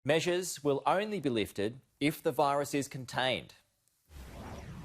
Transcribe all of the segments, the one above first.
Measures will only be lifted if the virus is contained.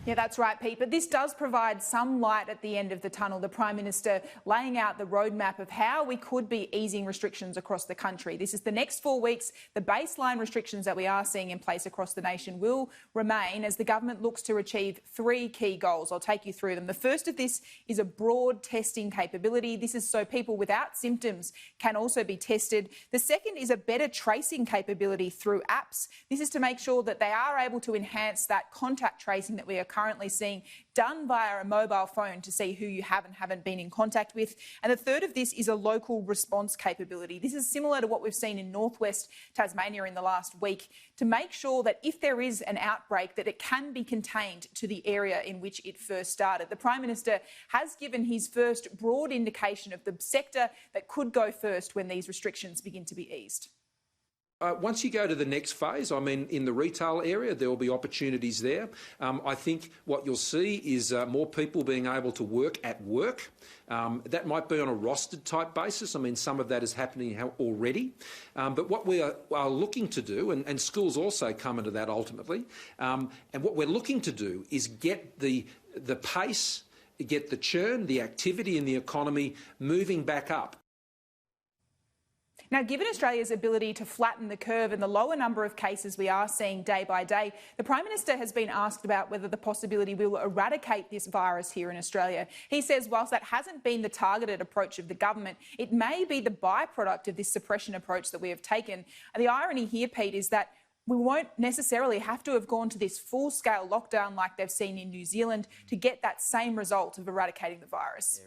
Yeah, that's right, Pete. But this does provide some light at the end of the tunnel. The Prime Minister laying out the roadmap of how we could be easing restrictions across the country. This is the next 4 weeks. The baseline restrictions that we are seeing in place across the nation will remain as the government looks to achieve 3 key goals. I'll take you through them. The first of this is a broad testing capability. This is so people without symptoms can also be tested. The second is a better tracing capability through apps. This is to make sure that they are able to enhance that contact tracing that we are currently seeing done via a mobile phone to see who you have and haven't been in contact with. And the third of this is a local response capability. This is similar to what we've seen in northwest Tasmania in the last week to make sure that if there is an outbreak that it can be contained to the area in which it first started. The Prime Minister has given his first broad indication of the sector that could go first when these restrictions begin to be eased. Once you go to the next phase, I mean, in the retail area, there will be opportunities there. I think what you'll see is more people being able to work at work. That might be on a rostered type basis. I mean, some of that is happening already. But what we are looking to do, and schools also come into that ultimately, and what we're looking to do is get the pace, get the churn, the activity in the economy moving back up. Now, given Australia's ability to flatten the curve and the lower number of cases we are seeing day by day, the Prime Minister has been asked about whether the possibility will eradicate this virus here in Australia. He says whilst that hasn't been the targeted approach of the government, it may be the byproduct of this suppression approach that we have taken. And the irony here, Pete, is that we won't necessarily have to have gone to this full-scale lockdown like they've seen in New Zealand to get that same result of eradicating the virus.